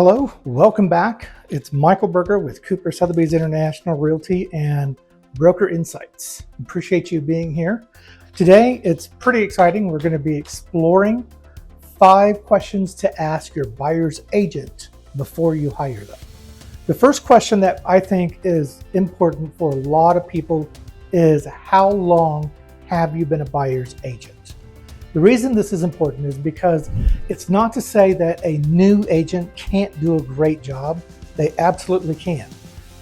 Hello, welcome back. It's Michael Berger with Cooper Sotheby's International Realty and Broker Insights. Appreciate you being here. Today, it's pretty exciting. We're going to be exploring 5 questions to ask your buyer's agent before you hire them. The first question that I think is important for a lot of people is, how long have you been a buyer's agent? The reason this is important is because it's not to say that a new agent can't do a great job. They absolutely can.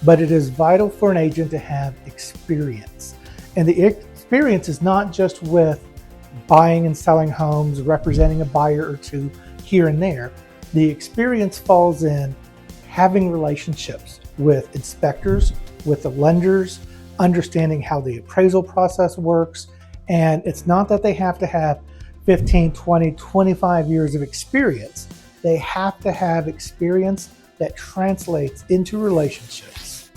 But it is vital for an agent to have experience. And the experience is not just with buying and selling homes, representing a buyer or two here and there. The experience falls in having relationships with inspectors, with the lenders, understanding how the appraisal process works. And it's not that they have to have 15, 20, 25 years of experience. They have to have experience that translates into relationships.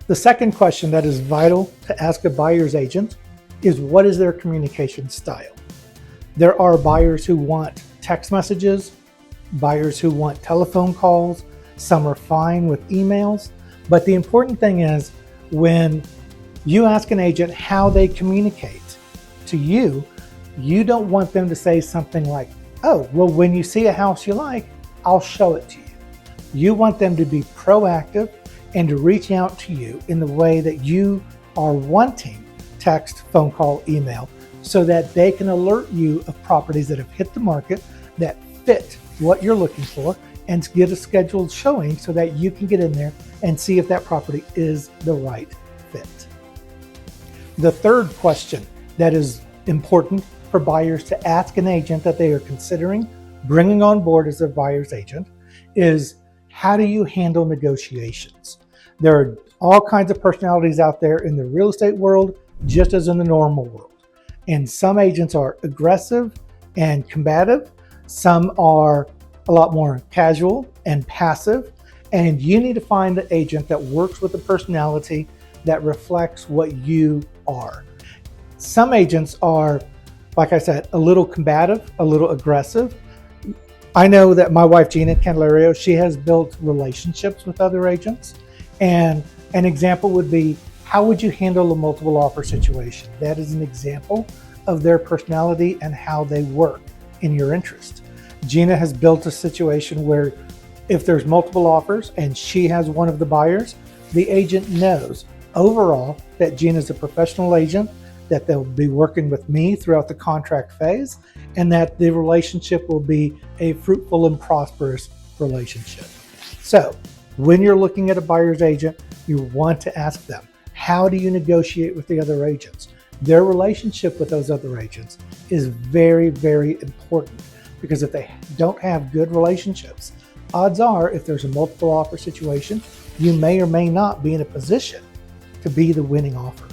The second question that is vital to ask a buyer's agent is, what is their communication style? There are buyers who want text messages, buyers who want telephone calls, some are fine with emails, but the important thing is when you ask an agent how they communicate to you, you don't want them to say something like, oh, well, when you see a house you like, I'll show it to you. You want them to be proactive and to reach out to you in the way that you are wanting: text, phone call, email, so that they can alert you of properties that have hit the market that fit what you're looking for and get a scheduled showing so that you can get in there and see if that property is the right fit. The third question that is important for buyers to ask an agent that they are considering bringing on board as their buyer's agent is, how do you handle negotiations? There are all kinds of personalities out there in the real estate world, just as in the normal world. And some agents are aggressive and combative. Some are a lot more casual and passive. And you need to find the agent that works with a personality that reflects what you are. Some agents are, like I said, a little combative, a little aggressive. I know that my wife, Gina Candelario, she has built relationships with other agents. And an example would be, how would you handle a multiple offer situation? That is an example of their personality and how they work in your interest. Gina has built a situation where if there's multiple offers and she has one of the buyers, the agent knows overall that Gina's a professional agent, that they'll be working with me throughout the contract phase, and that the relationship will be a fruitful and prosperous relationship. So when you're looking at a buyer's agent, you want to ask them, how do you negotiate with the other agents? Their relationship with those other agents is very, very important, because if they don't have good relationships, odds are if there's a multiple offer situation, you may or may not be in a position to be the winning offer.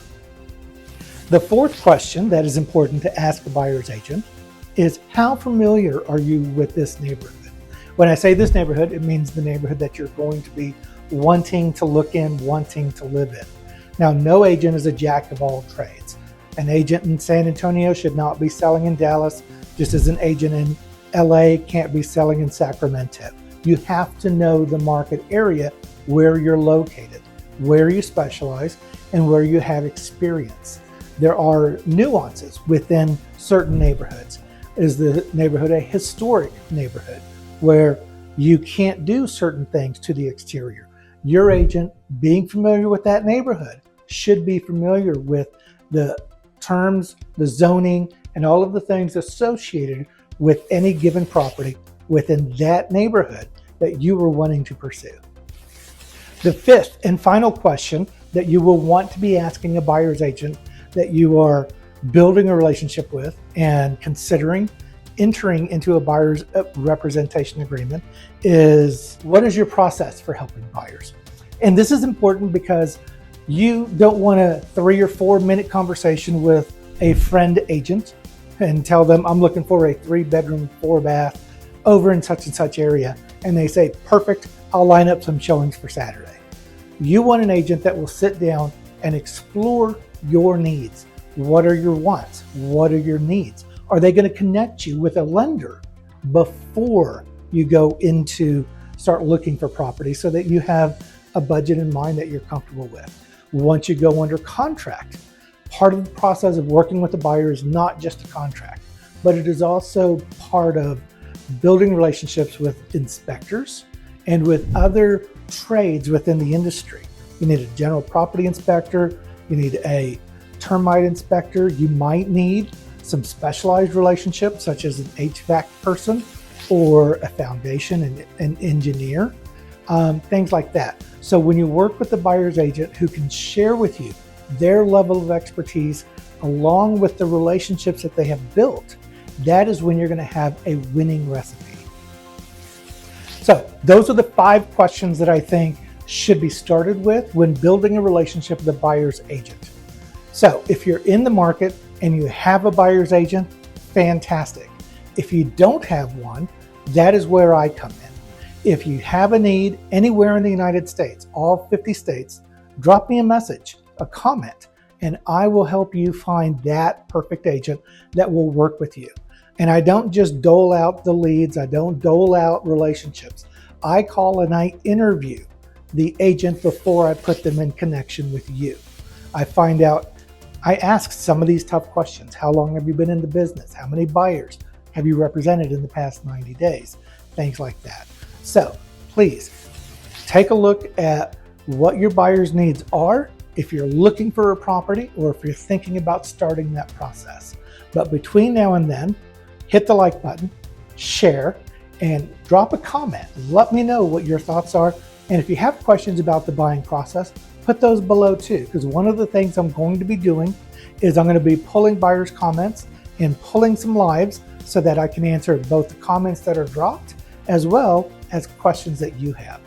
The fourth question that is important to ask a buyer's agent is, how familiar are you with this neighborhood? When I say this neighborhood, it means the neighborhood that you're going to be wanting to look in, wanting to live in. Now, no agent is a jack of all trades. An agent in San Antonio should not be selling in Dallas, just as an agent in LA can't be selling in Sacramento. You have to know the market area where you're located, where you specialize, and where you have experience. There are nuances within certain neighborhoods. Is the neighborhood a historic neighborhood where you can't do certain things to the exterior? Your agent, being familiar with that neighborhood, should be familiar with the terms, the zoning, and all of the things associated with any given property within that neighborhood that you were wanting to pursue. The fifth and final question that you will want to be asking a buyer's agent that you are building a relationship with and considering entering into a buyer's representation agreement is, what is your process for helping buyers? And this is important because you don't want a 3 or 4 minute conversation with a friend agent and tell them, I'm looking for a 3-bedroom, 4-bath over in such and such area. And they say, perfect, I'll line up some showings for Saturday. You want an agent that will sit down and explore your needs. What are your wants? What are your needs? Are they going to connect you with a lender before you go into start looking for property so that you have a budget in mind that you're comfortable with. Once you go under contract, part of the process of working with the buyer is not just a contract, but it is also part of building relationships with inspectors and with other trades within the industry. You need a general property inspector, you need a termite inspector, you might need some specialized relationships such as an HVAC person or a foundation and an engineer, things like that. So when you work with the buyer's agent who can share with you their level of expertise along with the relationships that they have built, that is when you're going to have a winning recipe. So those are the 5 questions that I think should be started with when building a relationship with a buyer's agent. So if you're in the market and you have a buyer's agent, fantastic. If you don't have one, that is where I come in. If you have a need anywhere in the United States, all 50 states, drop me a message, a comment, and I will help you find that perfect agent that will work with you. And I don't just dole out the leads, I don't dole out relationships. I call and I interview the agent before I put them in connection with you. I find out, I ask some of these tough questions. How long have you been in the business? How many buyers have you represented in the past 90 days? Things like that. So please take a look at what your buyer's needs are if you're looking for a property or if you're thinking about starting that process. But between now and then, hit the like button, share, and drop a comment. Let me know what your thoughts are. And if you have questions about the buying process, put those below too, because one of the things I'm going to be doing is I'm going to be pulling buyers' comments and pulling some lives so that I can answer both the comments that are dropped as well as questions that you have.